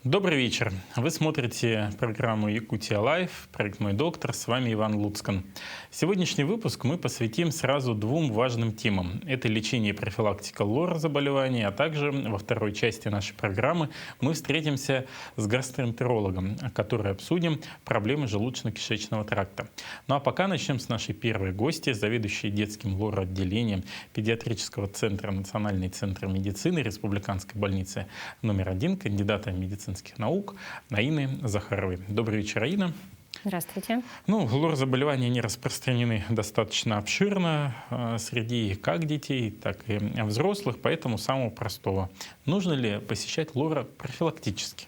Добрый вечер. Вы смотрите программу «Якутия Лайф», проект «Мой доктор». С вами Иван Луцкан. Сегодняшний выпуск мы посвятим сразу двум важным темам. Это лечение и профилактика лор-заболеваний, а также во второй части нашей программы мы встретимся с гастроэнтерологом, который обсудим проблемы желудочно-кишечного тракта. Ну а пока начнем с нашей первой гости, заведующей детским лор-отделением педиатрического центра Национальный центр медицины Республиканской больницы номер 1, кандидата медицинских наук Наины Захаровой. Добрый вечер, Аина. Здравствуйте. Лор-заболевания не распространены достаточно обширно среди как детей, так и взрослых, поэтому самого простого. Нужно ли посещать лора профилактически?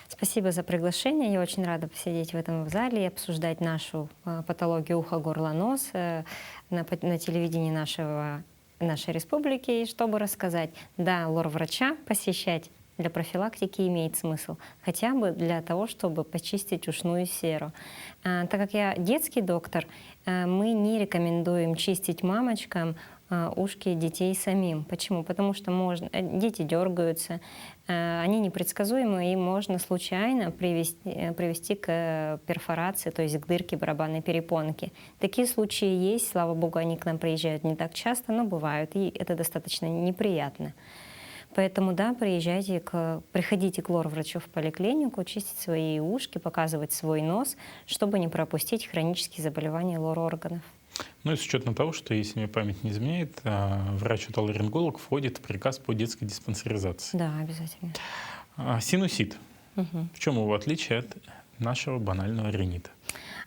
Спасибо за приглашение. Я очень рада посидеть в этом зале и обсуждать нашу патологию уха, горла, нос на телевидении нашей республики. И чтобы рассказать, да, лор-врача посещать для профилактики имеет смысл, хотя бы для того, чтобы почистить ушную серу. Так как я детский доктор, мы не рекомендуем чистить мамочкам ушки детей самим. Почему? Потому что дети дергаются, они непредсказуемы, и можно случайно привести к перфорации, то есть к дырке барабанной перепонки. Такие случаи есть, слава богу, они к нам приезжают не так часто, но бывают, и это достаточно неприятно. Поэтому, да, приходите к лор-врачу в поликлинику, чистить свои ушки, показывать свой нос, чтобы не пропустить хронические заболевания лор-органов. Ну и с учетом того, что, если мне память не изменяет, врач-отоларинголог входит в приказ по детской диспансеризации. Да, обязательно. Синусит. Угу. В чем его отличие от нашего банального ринита?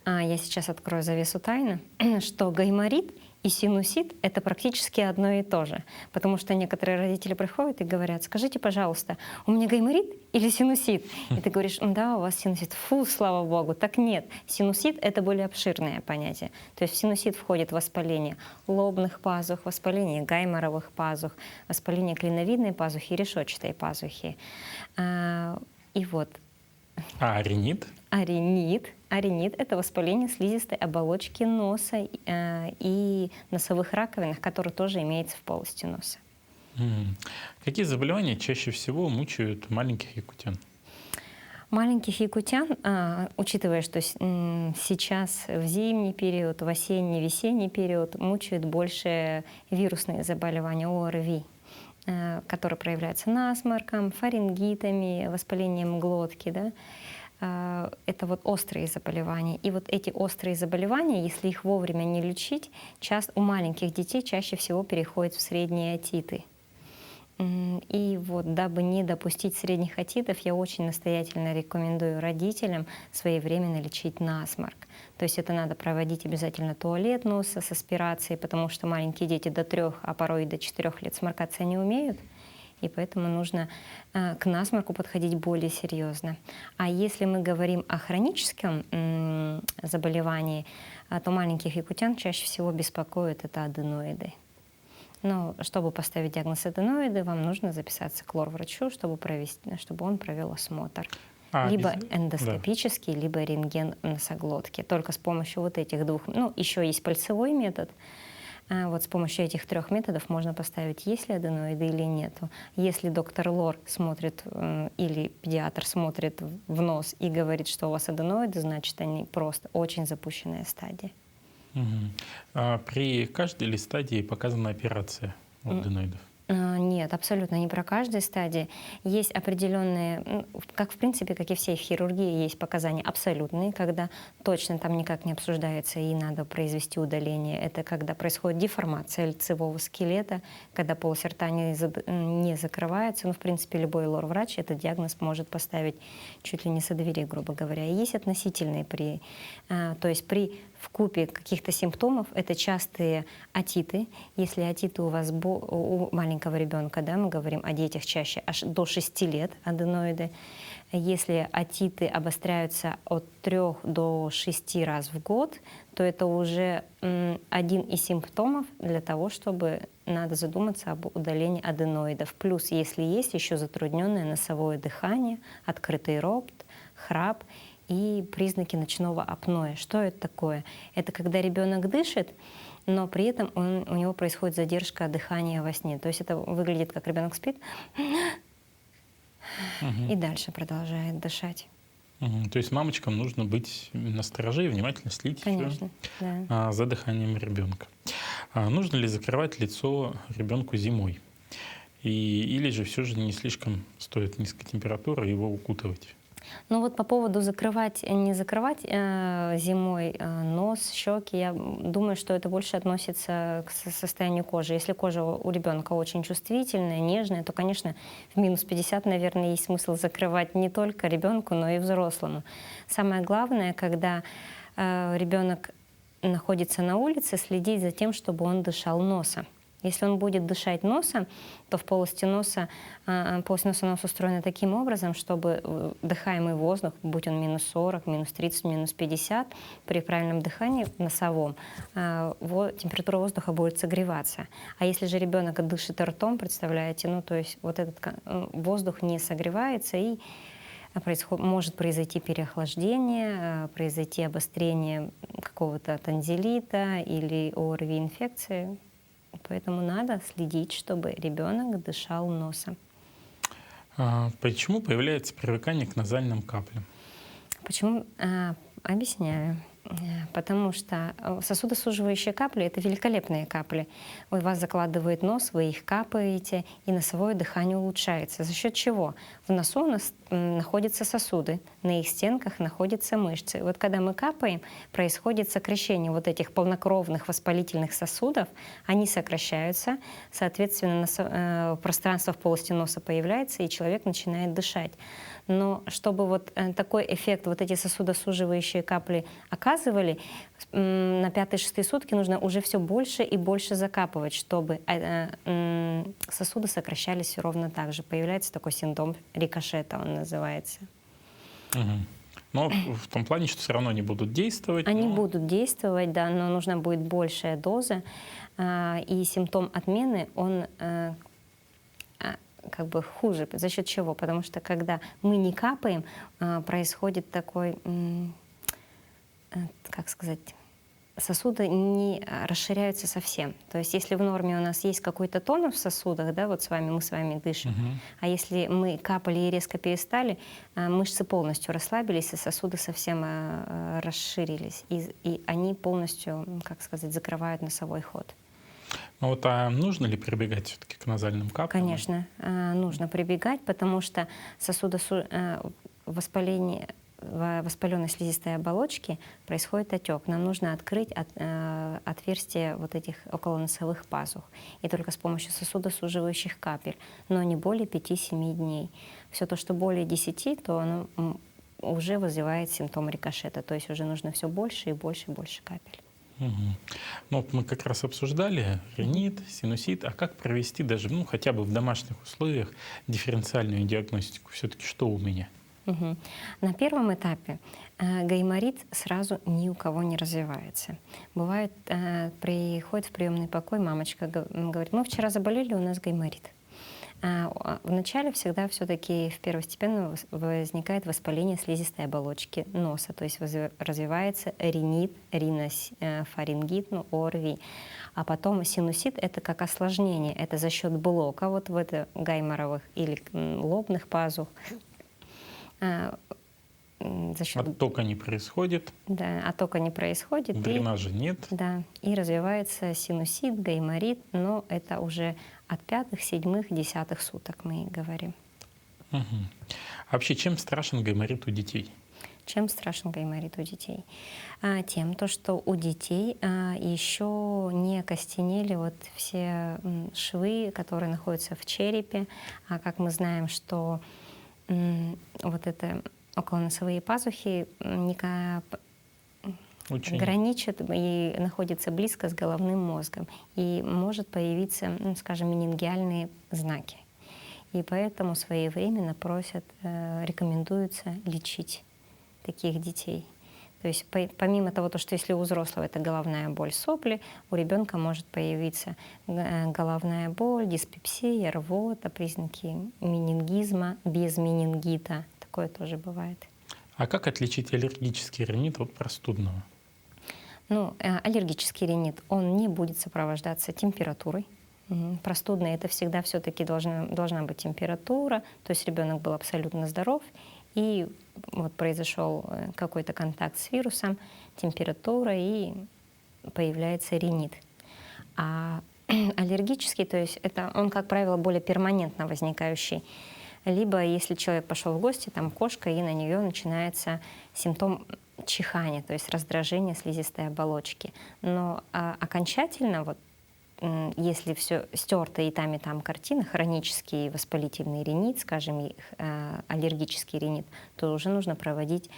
Я сейчас открою завесу тайны, что гайморит и синусит — это практически одно и то же. Потому что некоторые родители приходят и говорят: скажите, пожалуйста, у меня гайморит или синусит? И ты говоришь: да, у вас синусит. Фу, слава богу. Так нет. Синусит — это более обширное понятие. То есть в синусит входит воспаление лобных пазух, воспаление гайморовых пазух, воспаление клиновидной пазухи и решетчатой пазухи. И вот. А ринит? Ринит — это воспаление слизистой оболочки носа и носовых раковинах, которые тоже имеются в полости носа. Какие заболевания чаще всего мучают маленьких якутян? Маленьких якутян, учитывая, что сейчас в зимний период, в осенний-весенний период мучают больше вирусные заболевания ОРВИ, которые проявляются насморком, фарингитами, воспалением глотки, да? Это вот острые заболевания. И вот эти острые заболевания, если их вовремя не лечить, у маленьких детей чаще всего переходят в средние отиты. И вот, дабы не допустить средних отитов, я очень настоятельно рекомендую родителям своевременно лечить насморк. То есть это надо проводить обязательно туалет носа с аспирацией, потому что маленькие дети до 3, а порой и до 4 лет сморкаться не умеют. И поэтому нужно к насморку подходить более серьезно. А если мы говорим о хроническом заболевании, то маленьких якутян чаще всего беспокоят это аденоиды. Но чтобы поставить диагноз аденоиды, вам нужно записаться к лор-врачу, чтобы он провел осмотр. Либо эндоскопический, да, либо рентген носоглотки. Только с помощью вот этих двух. Еще есть пальцевой метод. Вот с помощью этих 3 методов можно поставить, есть ли аденоиды или нету. Если доктор лор смотрит или педиатр смотрит в нос и говорит, что у вас аденоиды, значит, они просто очень запущенная стадия. При каждой ли стадии показана операция аденоидов? Нет, абсолютно не про каждой стадии. Есть определенные, как в принципе, как и все в хирургии, есть показания абсолютные, когда точно там никак не обсуждается и надо произвести удаление. Это когда происходит деформация лицевого скелета, когда полость рта не закрывается. В принципе, любой лор-врач этот диагноз может поставить чуть ли не со двери, грубо говоря. И есть относительные то есть при вкупе каких-то симптомов, это частые отиты. Если отиты у вас у маленького ребенка, да, мы говорим о детях чаще аж до 6 лет аденоиды. Если отиты обостряются от 3 до 6 раз в год, то это уже один из симптомов для того, чтобы надо задуматься об удалении аденоидов. Плюс, если есть еще затрудненное носовое дыхание, открытый рот, храп и признаки ночного апноэ. Что это такое? Это когда ребенок дышит, но при этом у него происходит задержка дыхания во сне. То есть это выглядит, как ребенок спит, Мгм. и дальше продолжает дышать. Мгм. То есть мамочкам нужно быть настороже и внимательно следить ещё, Конечно, да. за дыханием ребенка. Нужно ли закрывать лицо ребенку зимой? Или же все же не слишком стоит низкая температура его укутывать? Ну вот по поводу закрывать, не закрывать зимой нос, щеки, я думаю, что это больше относится к состоянию кожи. Если кожа у ребенка очень чувствительная, нежная, то, конечно, в -50, наверное, есть смысл закрывать не только ребенку, но и взрослому. Самое главное, когда ребенок находится на улице, следить за тем, чтобы он дышал носом. Если он будет дышать носом, то в полости носа, полость носа у нас устроена таким образом, чтобы дыхаемый воздух, будь он -40, -30, -50, при правильном дыхании носовом, температура воздуха будет согреваться. А если же ребенок дышит ртом, представляете, ну то есть вот этот воздух не согревается, и может произойти переохлаждение, произойти обострение какого-то танзелита или ОРВИ-инфекции. Поэтому надо следить, чтобы ребенок дышал носом. Почему появляется привыкание к назальным каплям? Почему? Объясняю. Потому что сосудосуживающие капли — это великолепные капли. Вас закладывает нос, вы их капаете, и носовое дыхание улучшается. За счет чего? В носу у нас находятся сосуды, на их стенках находятся мышцы. Вот когда мы капаем, происходит сокращение вот этих полнокровных воспалительных сосудов, они сокращаются, соответственно, пространство в полости носа появляется, и человек начинает дышать. Но чтобы вот такой эффект, вот эти сосудосуживающие капли оказывали, на 5-6 сутки нужно уже все больше и больше закапывать, чтобы сосуды сокращались ровно так же. Появляется такой синдром рикошета, он называется. Мгм. Но в том плане, что все равно они будут действовать. Они будут действовать, да, но нужна будет большая доза. И симптом отмены, он как бы хуже. За счет чего? Потому что когда мы не капаем, происходит такой, как сказать, сосуды не расширяются совсем. То есть если в норме у нас есть какой-то тонус в сосудах, да, вот мы с вами дышим, а если мы капали и резко перестали, мышцы полностью расслабились, и сосуды совсем расширились, и они полностью, как сказать, закрывают носовой ход. Ну вот, нужно ли прибегать все-таки к назальным каплям? Конечно, нужно прибегать, потому что воспаление воспаленной слизистой оболочки происходит отек. Нам нужно открыть отверстие вот этих околоносовых пазух. И только с помощью сосудосуживающих капель, но не более 5-7 дней. Все то, что более 10, то оно уже вызывает симптом рикошета. То есть уже нужно все больше и больше и больше капель. Мгм. Ну, вот мы как раз обсуждали ринит, синусит. А как провести даже, хотя бы в домашних условиях дифференциальную диагностику? Все-таки что у меня? На первом этапе гайморит сразу ни у кого не развивается. Бывает, приходит в приемный покой, мамочка говорит: мы вчера заболели, у нас гайморит. Вначале всегда все-таки первостепенно возникает воспаление слизистой оболочки носа, то есть развивается ринит, риносфарингит, ОРВИ. А потом синусит — это как осложнение, это за счет блока вот в это гайморовых или лобных пазух. За счет... Оттока не происходит, Да, оттока не происходит. дренажа нет. Да, и развивается синусит, гайморит, но это уже от 5-х, 7-х, 10-х суток мы говорим. Мгм. А вообще, чем страшен гайморит у детей? Чем страшен гайморит у детей? Тем, что у детей еще не окостенели вот все швы, которые находятся в черепе. А как мы знаем, что вот это околоносовые пазухи граничат и находятся близко с головным мозгом. И может появиться, скажем, менингиальные знаки. И поэтому своевременно рекомендуется лечить таких детей. То есть помимо того, что если у взрослого это головная боль, сопли, у ребенка может появиться головная боль, диспепсия, рвота, признаки менингизма без менингита. Такое тоже бывает. А как отличить аллергический ринит от простудного? Аллергический ринит, он не будет сопровождаться температурой. Простудные — это всегда все-таки должна быть температура, то есть ребенок был абсолютно здоров, и вот произошел какой-то контакт с вирусом, температура, и появляется ринит. А аллергический, то есть это он, как правило, более перманентно возникающий. Либо если человек пошел в гости, там кошка, и на нее начинается симптом чихания, то есть раздражение слизистой оболочки. Но окончательно, вот, если все стерто и там картина, хронический воспалительный ринит, скажем, и, аллергический ринит, то уже нужно проводить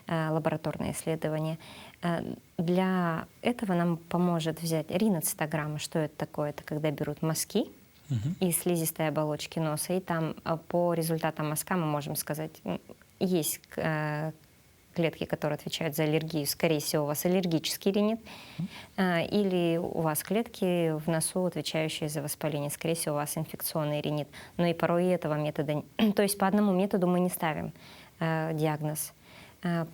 лабораторные исследования. Для этого нам поможет взять риноцитограмму. Что это такое? Это когда берут мазки из слизистой оболочки носа, и там по результатам мазка мы можем сказать, есть клетки, которые отвечают за аллергию, скорее всего, у вас аллергический ринит, или у вас клетки в носу, отвечающие за воспаление, скорее всего, у вас инфекционный ринит. Но и порой этого метода, то есть по одному методу мы не ставим диагноз.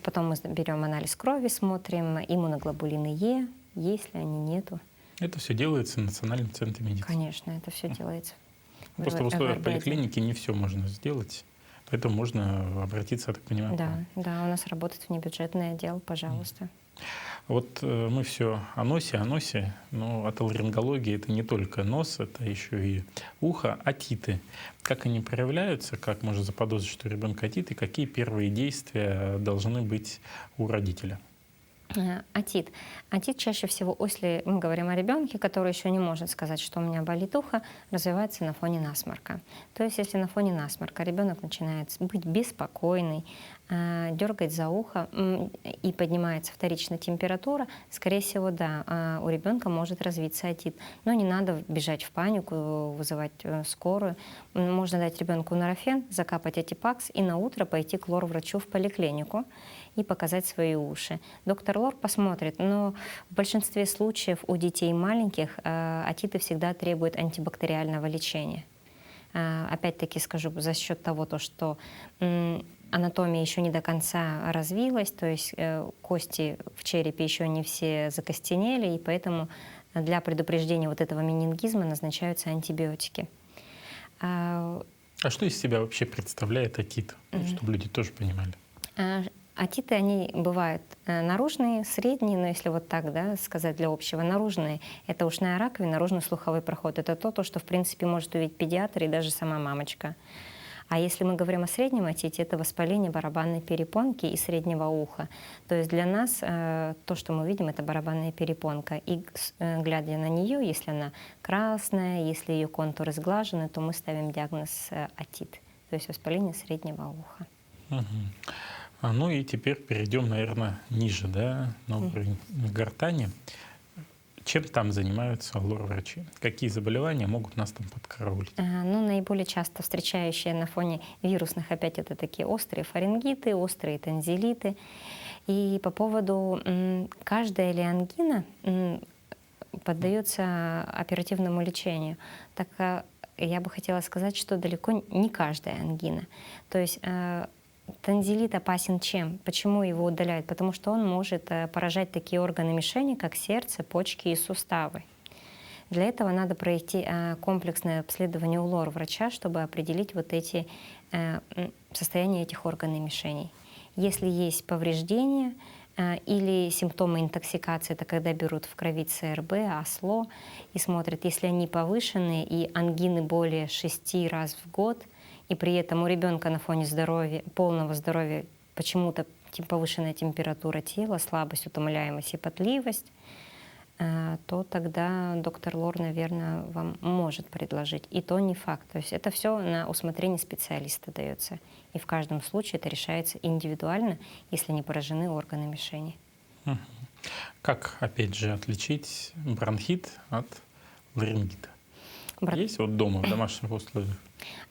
Потом мы берем анализ крови, смотрим иммуноглобулины Е, есть ли они, нету. Это все делается в Национальном центре медицины. Конечно, это все делается. Просто в условиях поликлиники не все можно сделать. Поэтому можно обратиться, я так понимаю. Да, у нас работает внебюджетный отдел, пожалуйста. Вот мы все о носе, но отоларингология — это не только нос, это еще и ухо, отиты. Как они проявляются, как можно заподозрить, что у ребенка отит, и какие первые действия должны быть у родителя? Отит. Отит чаще всего, если мы говорим о ребенке, который еще не может сказать, что у меня болит ухо, развивается на фоне насморка. То есть если на фоне насморка ребенок начинает быть беспокойный, дергать за ухо и поднимается вторичная температура, скорее всего, да, у ребенка может развиться отит. Но не надо бежать в панику, вызывать скорую. Можно дать ребенку норофен, закапать атипакс и на утро пойти к лор-врачу в поликлинику и показать свои уши. Доктор Лор посмотрит, но в большинстве случаев у детей маленьких отиты всегда требуют антибактериального лечения. Опять-таки скажу, за счет того, что анатомия еще не до конца развилась, то есть кости в черепе еще не все закостенели, и поэтому для предупреждения вот этого менингизма назначаются антибиотики. А что из себя вообще представляет отит, чтобы люди тоже понимали? Отиты, они бывают наружные, средние, но если вот так, да, сказать для общего, наружные — это ушная раковина, наружно-слуховой проход. Это то, что, в принципе, может увидеть педиатр и даже сама мамочка. А если мы говорим о среднем отите, это воспаление барабанной перепонки и среднего уха. То есть для нас то, что мы видим, это барабанная перепонка. И глядя на нее, если она красная, если ее контуры сглажены, то мы ставим диагноз отит, то есть воспаление среднего уха. Ну и теперь перейдем, наверное, ниже, да, на уровень гортани. Чем там занимаются лор-врачи? Какие заболевания могут нас там подкараулить? Ну, наиболее часто встречающие на фоне вирусных опять это такие острые фарингиты, острые тонзиллиты. И по поводу каждая ли ангина поддается оперативному лечению. Так я бы хотела сказать, что далеко не каждая ангина. То есть тонзиллит опасен чем? Почему его удаляют? Потому что он может поражать такие органы мишени, как сердце, почки и суставы. Для этого надо пройти комплексное обследование у лор-врача, чтобы определить вот эти состояния этих органов мишеней. Если есть повреждения или симптомы интоксикации, это когда берут в крови ЦРБ, ОСЛО и смотрят, если они повышены и ангины более 6 раз в год, и при этом у ребенка на фоне здоровья, полного здоровья почему-то повышенная температура тела, слабость, утомляемость и потливость, то тогда доктор Лор, наверное, вам может предложить. И то не факт. То есть это все на усмотрение специалиста дается. И в каждом случае это решается индивидуально, если не поражены органы мишени. Как, опять же, отличить бронхит от ларингита? Есть вот дома, в домашних условиях?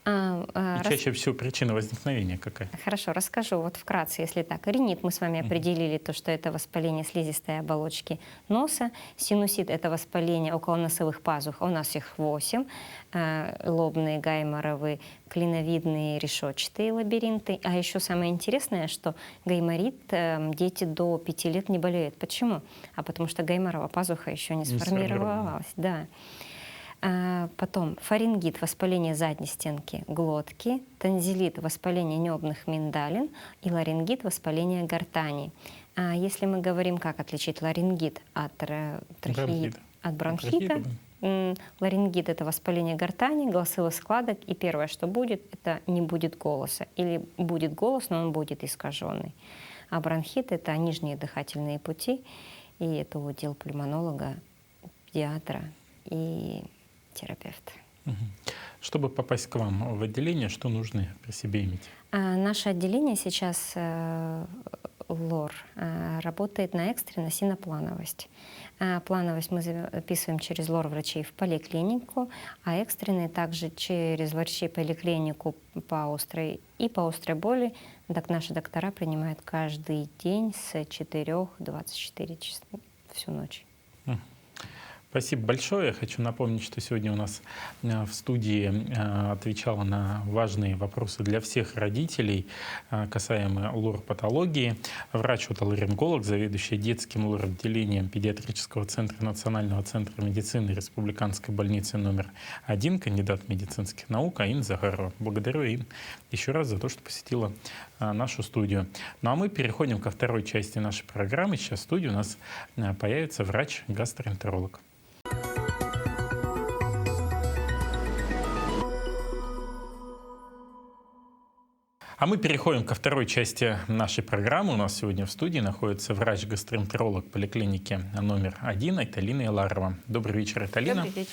И чаще всего причина возникновения какая? Хорошо, расскажу вот вкратце, если так. Ринит мы с вами определили, то, что это воспаление слизистой оболочки носа. Синусит — это воспаление околоносовых пазух. У нас их 8. Лобные, гайморовые, клиновидные, решетчатые лабиринты. А еще самое интересное, что гайморит дети до 5 лет не болеют. Почему? А потому что гайморовая пазуха еще не сформировалась. Да. Потом фарингит — воспаление задней стенки глотки, танзилит — воспаление небных миндалин и ларингит — воспаление гортани. Если мы говорим, как отличить ларингит от бронхита, ларингит — это воспаление гортани, голосовых складок, и первое, что будет, это не будет голоса. Или будет голос, но он будет искаженный. А бронхит — это нижние дыхательные пути, и это удел пульмонолога, педиатра и терапевта. Чтобы попасть к вам в отделение, что нужно при себе иметь? Наше отделение сейчас, ЛОР, работает на экстренно синоплановость. Плановость мы записываем через ЛОР врачей в поликлинику, а экстренные также через врачей поликлинику по острой боли. Так наши доктора принимают каждый день с 4 до 24 часа всю ночь. Спасибо большое. Я хочу напомнить, что сегодня у нас в студии отвечала на важные вопросы для всех родителей, касаемо лор-патологии, врач-отоларинголог, заведующий детским лор-отделением педиатрического центра Национального центра медицины Республиканской больницы номер 1, кандидат медицинских наук Аин Загарова. Благодарю, Аин, еще раз за то, что посетила нашу студию. Ну а мы переходим ко второй части нашей программы. Сейчас в студии у нас появится врач-гастроэнтеролог. А мы переходим ко второй части нашей программы. У нас сегодня в студии находится врач-гастроэнтеролог поликлиники номер 1 Айталина Иларова. Добрый вечер, Айталина. Добрый вечер.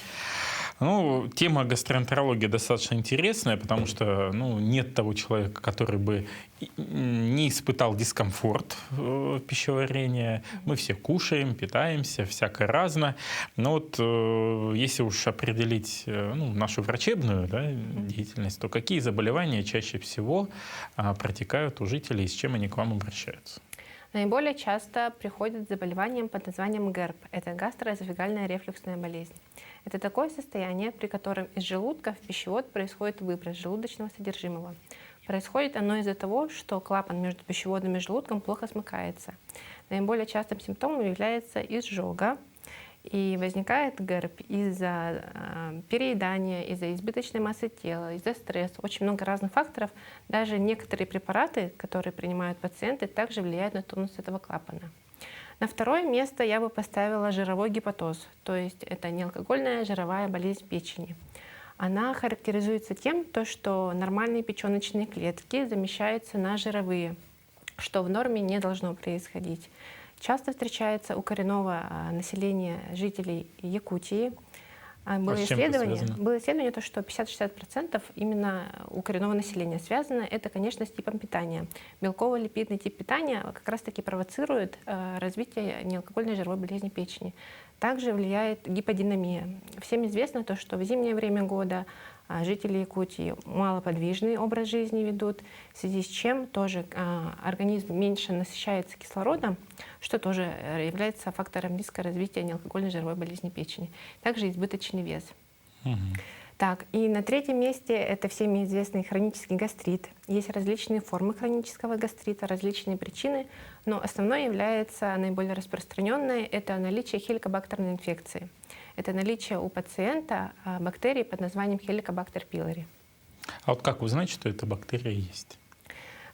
Ну, тема гастроэнтерологии достаточно интересная, потому что нет того человека, который бы не испытал дискомфорт пищеварения. Мы все кушаем, питаемся, всякое разное. Но вот если уж определить нашу врачебную деятельность, то какие заболевания чаще всего протекают у жителей и с чем они к вам обращаются? Наиболее часто приходят с заболеванием под названием ГЭРБ. Это гастроэзофагальная рефлюксная болезнь. Это такое состояние, при котором из желудка в пищевод происходит выброс желудочного содержимого. Происходит оно из-за того, что клапан между пищеводом и желудком плохо смыкается. Наиболее частым симптомом является изжога. И возникает ГЭРБ из-за переедания, из-за избыточной массы тела, из-за стресса. Очень много разных факторов. Даже некоторые препараты, которые принимают пациенты, также влияют на тонус этого клапана. На второе место я бы поставила жировой гепатоз, то есть это неалкогольная жировая болезнь печени. Она характеризуется тем, что нормальные печеночные клетки замещаются на жировые, что в норме не должно происходить. Часто встречается у коренного населения жителей Якутии. Было исследование, что 50-60% именно у коренного населения связано. Это, конечно, с типом питания. Белково-липидный тип питания как раз-таки провоцирует развитие неалкогольной жировой болезни печени. Также влияет гиподинамия. Всем известно, что в зимнее время года жители Якутии малоподвижный образ жизни ведут, в связи с чем тоже организм меньше насыщается кислородом, что тоже является фактором риска развития неалкогольной жировой болезни печени. Также избыточный вес. Так, и на третьем месте это всеми известный хронический гастрит. Есть различные формы хронического гастрита, различные причины, но основной является наиболее распространенной — это наличие хеликобактерной инфекции. Это наличие у пациента бактерий под названием Helicobacter pylori. А вот как узнать, что эта бактерия есть?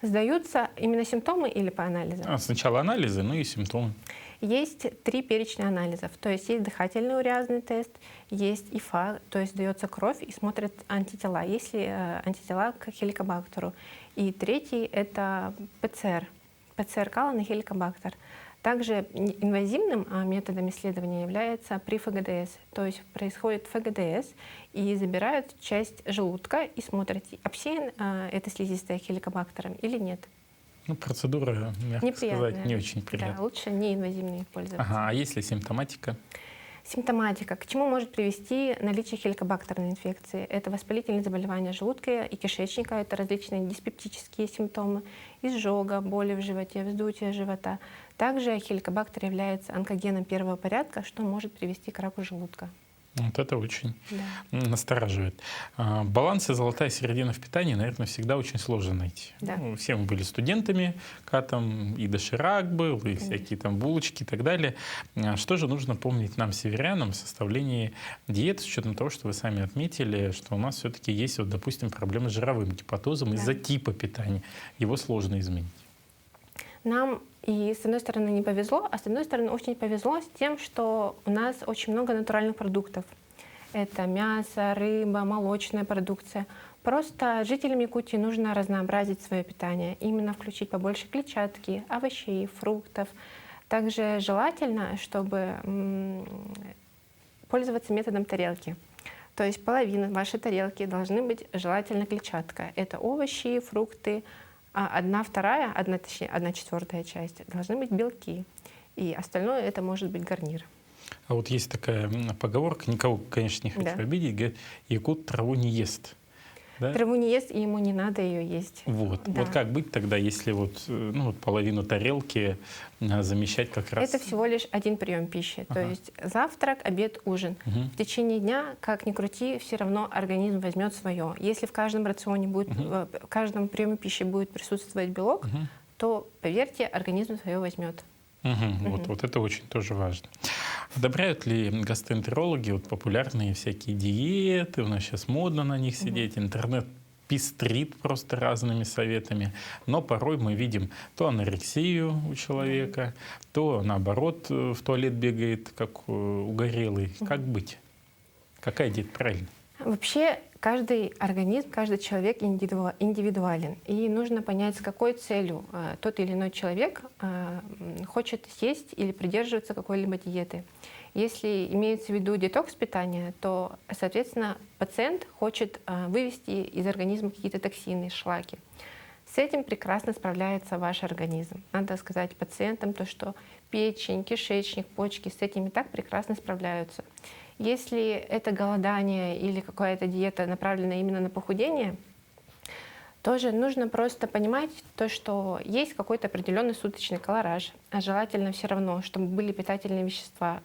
Сдаются именно симптомы или по анализам? Сначала анализы, и симптомы. Есть 3 перечня анализов. То есть есть дыхательный уреазный тест, есть ИФА, то есть дается кровь и смотрят антитела, есть ли антитела к хеликобактеру. И третий — это ПЦР, ПЦР-кала на хеликобактер. Также инвазивным методом исследования является при ФГДС. То есть происходит ФГДС и забирают часть желудка и смотрят, обсеян это слизистая хеликобактером или нет. Процедура, мягко сказать, не очень приятная. Да, лучше неинвазивной пользоваться. А есть ли симптоматика? Симптоматика. К чему может привести наличие хеликобактерной инфекции? Это воспалительные заболевания желудка и кишечника, это различные диспептические симптомы, изжога, боли в животе, вздутие живота. Также хеликобактер является онкогеном первого порядка, что может привести к раку желудка. Вот это очень Да. настораживает. Баланс и золотая середина в питании, наверное, всегда очень сложно найти. Да. Ну, все мы были студентами, когда там и доширак был, и всякие там булочки и так далее. Что же нужно помнить нам, северянам, в составлении диеты, с учетом того, что вы сами отметили, что у нас все-таки есть, вот, допустим, проблемы с жировым гепатозом Да. из-за типа питания. Его сложно изменить. Нам и с одной стороны не повезло, а с одной стороны очень повезло с тем, что у нас очень много натуральных продуктов. Это мясо, рыба, молочная продукция. Просто жителям Якутии нужно разнообразить свое питание, именно включить побольше клетчатки, овощей, фруктов. Также желательно, чтобы пользоваться методом тарелки. То есть половина вашей тарелки должны быть желательно клетчатка. Это овощи, фрукты, а 1/4 часть должны быть белки. И остальное это может быть гарнир. А вот есть такая поговорка, никого, конечно, не хочу Да. обидеть, говорит, якут траву не ест. Да? Траву не ест, и ему не надо ее есть. Вот. Да. Вот как быть тогда, если вот, ну, вот половину тарелки замещать как раз? Это всего лишь один прием пищи. То Ага. есть завтрак, обед, ужин. Мгм. В течение дня, как ни крути, все равно организм возьмет свое. Если в каждом рационе будет, в каждом приеме пищи будет присутствовать белок, Мгм. то, поверьте, организм свое возьмет. Вот это очень тоже важно. Одобряют ли гастроэнтерологи вот популярные всякие диеты? У нас сейчас модно на них сидеть, интернет пестрит просто разными советами. Но порой мы видим то анорексию у человека, то наоборот в туалет бегает, как угорелый. Как быть? Какая диета правильная? Вообще, каждый организм, каждый человек индивидуален. И нужно понять, с какой целью тот или иной человек хочет съесть или придерживаться какой-либо диеты. Если имеется в виду детокс питания, то, соответственно, пациент хочет вывести из организма какие-то токсины, шлаки. С этим прекрасно справляется ваш организм. Надо сказать пациентам то, что печень, кишечник, почки с этим и так прекрасно справляются. Если это голодание или какая-то диета, направленная именно на похудение, тоже нужно просто понимать то, что есть какой-то определенный суточный колораж. А желательно все равно, чтобы были питательные вещества.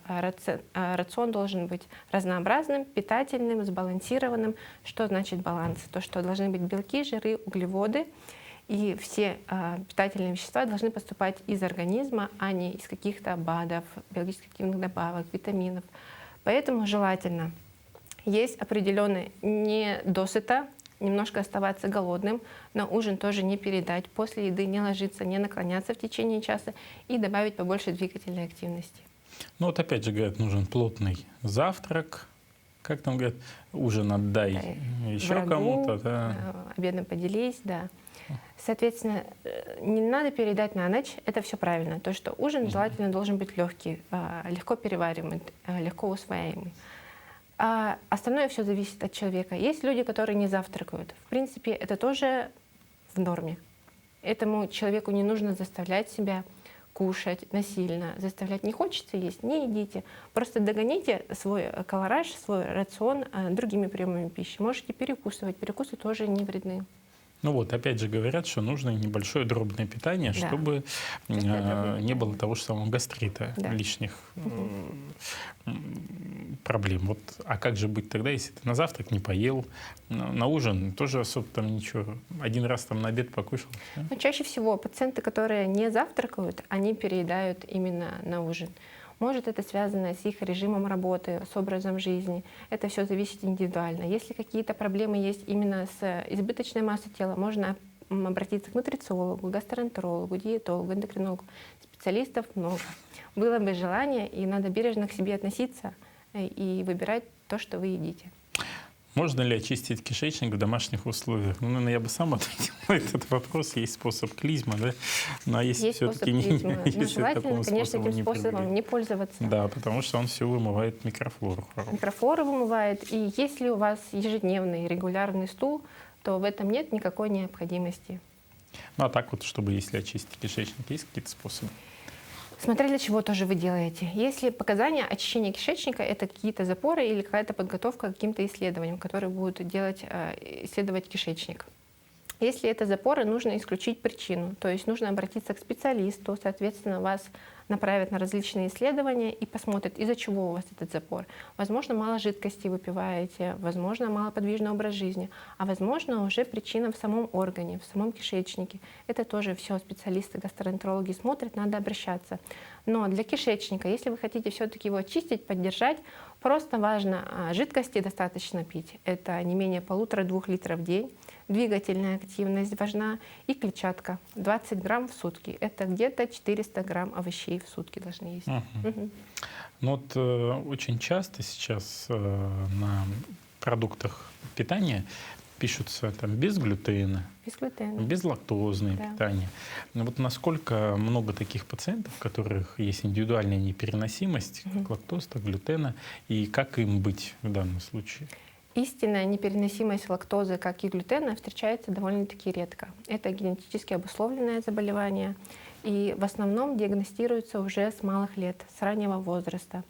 Рацион должен быть разнообразным, питательным, сбалансированным. Что значит баланс? То, что должны быть белки, жиры, углеводы. И все питательные вещества должны поступать из организма, а не из каких-то БАДов, биологических активных добавок, витаминов. Поэтому желательно есть определенный не досыта, немножко оставаться голодным, на ужин тоже не передать, после еды не ложиться, не наклоняться в течение часа и добавить побольше двигательной активности. Ну вот опять же, говорят, нужен плотный завтрак. Как там говорят, ужин отдай еще Врагу, кому-то. Да. Обедом поделись, да. Соответственно, не надо передать на ночь, это все правильно. То, что ужин желательно должен быть легкий, легко перевариваемый, легко усвояемый. А остальное все зависит от человека. Есть люди, которые не завтракают. В принципе, это тоже в норме. Этому человеку не нужно заставлять себя кушать насильно. Заставлять не хочется есть, не едите. Просто догоните свой колораж, свой рацион другими приемами пищи. Можете перекусывать. Перекусы тоже не вредны. Ну вот, опять же говорят, что нужно небольшое дробное питание, Да. чтобы дробное не было того же самого гастрита, Да. лишних проблем. Вот, а как же быть тогда, если ты на завтрак не поел, на ужин тоже особо там ничего, один раз там на обед покушал? Да? Но чаще всего пациенты, которые не завтракают, они переедают именно на ужин. Может, это связано с их режимом работы, с образом жизни. Это все зависит индивидуально. Если какие-то проблемы есть именно с избыточной массой тела, можно обратиться к нутрициологу, гастроэнтерологу, диетологу, эндокринологу. Специалистов много. Было бы желание, и надо бережно к себе относиться и выбирать то, что вы едите. Можно ли очистить кишечник в домашних условиях? Ну, наверное, я бы сам ответил на этот вопрос. Есть способ клизма, да? Но если Есть способ все-таки не, клизмы. Но если желательно, такому конечно, способу этим не способом прибегать. не пользоваться. Да, потому что он все вымывает микрофлору. Микрофлора вымывает. И если у вас ежедневный регулярный стул, то в этом нет никакой необходимости. Ну, а так вот, чтобы если очистить кишечник, есть какие-то способы? Смотря для чего тоже вы делаете. Если показания очищения кишечника — это какие-то запоры или какая-то подготовка к каким-то исследованиям, которые будут исследовать кишечник. Если это запоры, нужно исключить причину, то есть нужно обратиться к специалисту, соответственно, вас направят на различные исследования и посмотрят, из-за чего у вас этот запор. Возможно, мало жидкости выпиваете, возможно, малоподвижный образ жизни, а возможно, уже причина в самом органе, в самом кишечнике. Это тоже все специалисты, гастроэнтерологи смотрят, надо обращаться. Но для кишечника, если вы хотите все-таки его очистить, поддержать, просто важно жидкости достаточно пить. Это не менее 1,5-2 литров в день. Двигательная активность важна и клетчатка 20 грамм в сутки. Это где-то 400 грамм овощей в сутки должны есть. Мгм. Ну вот очень часто сейчас на продуктах питания пишутся там без глютена, Без глютена. безлактозное Да. питание. Но вот насколько много таких пациентов, у которых есть индивидуальная непереносимость как лактозы, так глютена, и как им быть в данном случае? Истинная непереносимость лактозы, как и глютена, встречается довольно-таки редко. Это генетически обусловленное заболевание и в основном диагностируется уже с малых лет, с раннего возраста.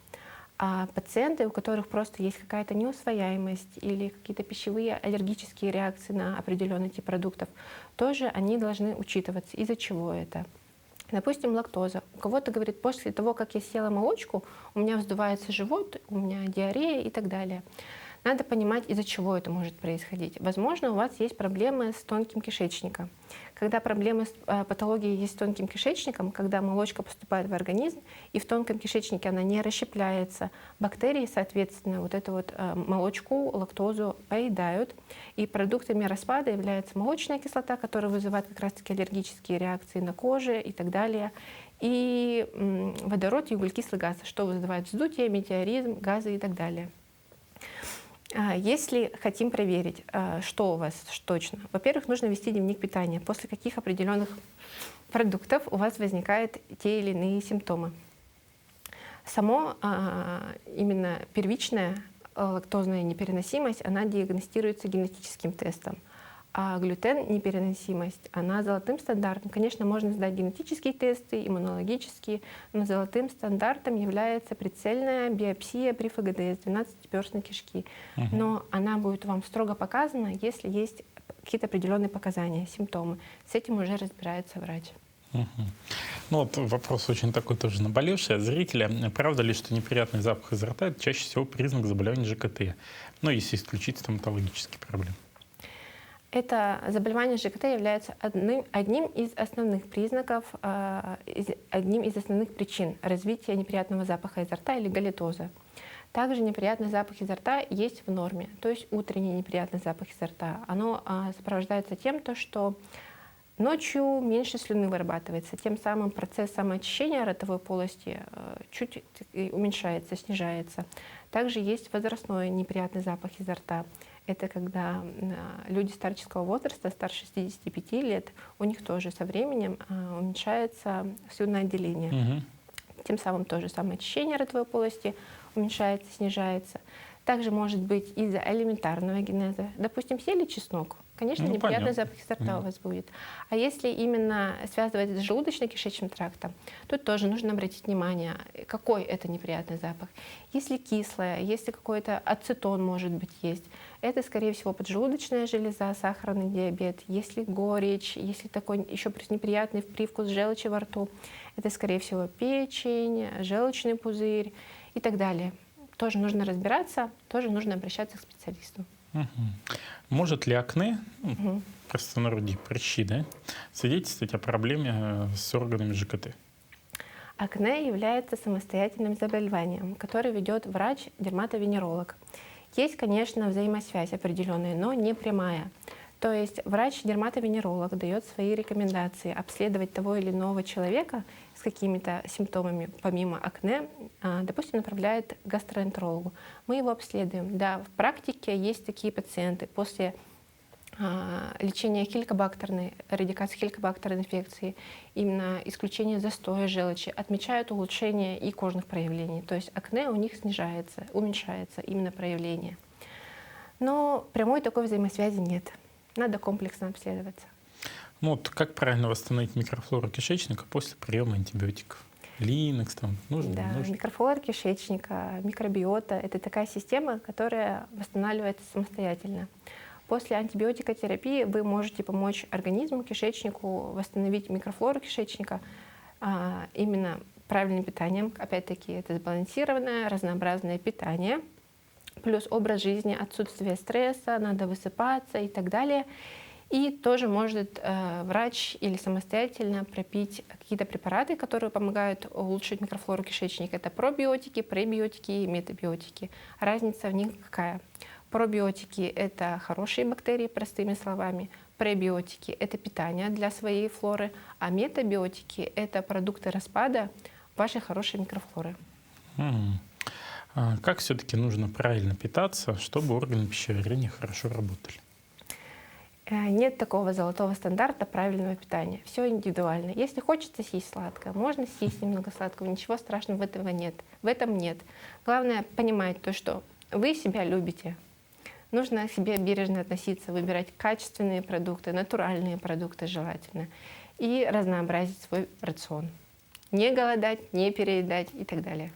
А пациенты, у которых просто есть какая-то неусвояемость или какие-то пищевые аллергические реакции на определенный тип продуктов, тоже они должны учитываться. Из-за чего это? Допустим, лактоза. У кого-то говорит, после того, как я съела молочку, у меня вздувается живот, у меня диарея и так далее. Надо понимать, из-за чего это может происходить. Возможно, у вас есть проблемы с тонким кишечником. Когда проблемы с патологией есть с тонким кишечником, когда молочка поступает в организм, и в тонком кишечнике она не расщепляется, бактерии, соответственно, вот эту вот молочку, лактозу поедают. И продуктами распада является молочная кислота, которая вызывает как раз-таки аллергические реакции на коже и так далее. И водород и углекислый газ, что вызывает вздутие, метеоризм, газы и так далее. Если хотим проверить, что у вас точно, во-первых, нужно вести дневник питания, после каких определенных продуктов у вас возникают те или иные симптомы. Именно первичная лактозная непереносимость, она диагностируется генетическим тестом. А глютен непереносимость, она золотым стандартом. Конечно, можно сдать генетические тесты, иммунологические, но золотым стандартом является прицельная биопсия при ФГДС 12-перстной кишки. Но она будет вам строго показана, если есть какие-то определенные показания, симптомы. С этим уже разбирается врач. Ну вот вопрос очень такой тоже наболевший от зрителя. Правда ли, что неприятный запах изо рта — это чаще всего признак заболевания ЖКТ? Ну, если исключить стоматологические проблемы. Это заболевание ЖКТ является одним из основных признаков, одним из основных причин развития неприятного запаха изо рта или галитоза. Также неприятный запах изо рта есть в норме, то есть утренний неприятный запах изо рта. Оно сопровождается тем, что ночью меньше слюны вырабатывается, тем самым процесс самоочищения ротовой полости чуть уменьшается, снижается. Также есть возрастной неприятный запах изо рта. Это когда люди старческого возраста, старше 65 лет, у них тоже со временем уменьшается слюноотделение. Тем самым тоже самоочищение ротовой полости уменьшается, снижается. Также может быть из-за элементарного генеза. Допустим, съели чеснок, конечно, неприятный запах изо рта у вас будет. А если именно связывать с желудочно-кишечным трактом, тут тоже нужно обратить внимание, какой это неприятный запах. Если кислое, если какой-то ацетон, может быть, есть, это, скорее всего, поджелудочная железа, сахарный диабет. Если горечь, если такой еще неприятный привкус желчи во рту, это, скорее всего, печень, желчный пузырь и так далее. Тоже нужно разбираться, тоже нужно обращаться к специалисту. Может ли акне, в простонародье прыщи, да, свидетельствовать о проблеме с органами ЖКТ? Акне является самостоятельным заболеванием, которое ведет врач-дерматовенеролог. Есть, конечно, взаимосвязь определенная, но не прямая. То есть врач-дерматовенеролог дает свои рекомендации обследовать того или иного человека с какими-то симптомами, помимо акне, допустим, направляет к гастроэнтерологу. Мы его обследуем. Да, в практике есть такие пациенты после лечения хеликобактерной, эрадикации хеликобактерной инфекции, именно исключение застоя желчи, отмечают улучшение и кожных проявлений. То есть акне у них снижается, уменьшается именно проявление. Но прямой такой взаимосвязи нет. Надо комплексно обследоваться. Ну вот как правильно восстановить микрофлору кишечника после приема антибиотиков? Линекс там нужно? Да, нужно? микрофлора кишечника, микробиота — это такая система, которая восстанавливается самостоятельно. После антибиотикотерапии вы можете помочь организму, кишечнику восстановить микрофлору кишечника именно правильным питанием. Опять-таки, это сбалансированное, разнообразное питание, плюс образ жизни, отсутствие стресса, надо высыпаться и так далее. И тоже может врач или самостоятельно пропить какие-то препараты, которые помогают улучшить микрофлору кишечника. Это пробиотики, пребиотики и метабиотики. Разница в них какая? Пробиотики — это хорошие бактерии, простыми словами. Пребиотики — это питание для своей флоры, а метабиотики — это продукты распада вашей хорошей микрофлоры. Как все-таки нужно правильно питаться, чтобы органы пищеварения хорошо работали? Нет такого золотого стандарта правильного питания. Все индивидуально. Если хочется съесть сладкое, можно съесть немного сладкого. Ничего страшного в этом нет. Главное понимать то, что вы себя любите. Нужно к себе бережно относиться, выбирать качественные продукты, натуральные продукты желательно. И разнообразить свой рацион. Не голодать, не переедать и так далее.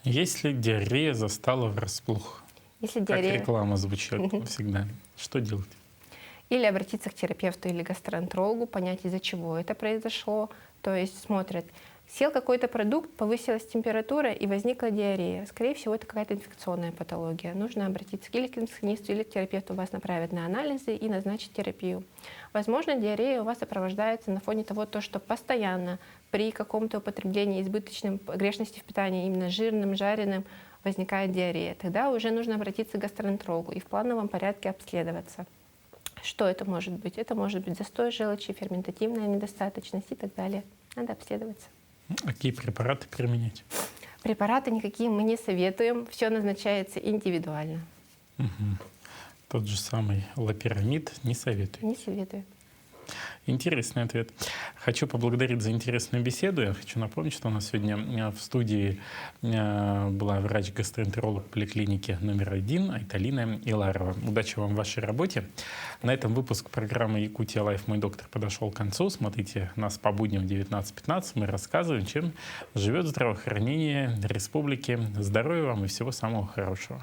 Если диарея застала врасплох, Если как диарея... реклама звучит всегда, что делать? Или обратиться к терапевту или гастроэнтерологу, понять, из-за чего это произошло. То есть смотрят, съел какой-то продукт, повысилась температура и возникла диарея. Скорее всего, это какая-то инфекционная патология. Нужно обратиться или к инфекционисту, или к терапевту. Вас направят на анализы и назначить терапию. Возможно, диарея у вас сопровождается на фоне того, что постоянно при каком-то употреблении избыточной погрешности в питании, именно жирным, жареным, возникает диарея. Тогда уже нужно обратиться к гастроэнтерологу и в плановом порядке обследоваться. Что это может быть? Это может быть застой желчи, ферментативная недостаточность и так далее. Надо обследоваться. Какие препараты применять? Препараты никакие мы не советуем. Все назначается индивидуально. Тот же самый лопирамид не советую. Не советую. Интересный ответ. Хочу поблагодарить за интересную беседу. Я хочу напомнить, что у нас сегодня в студии была врач-гастроэнтеролог поликлиники номер 1 Айталина Иларова. Удачи вам в вашей работе. На этом выпуск программы «Якутия Лайф. Мой доктор» подошел к концу. Смотрите нас по будням в 19:15. Мы рассказываем, чем живет здравоохранение республики. Здоровья вам и всего самого хорошего.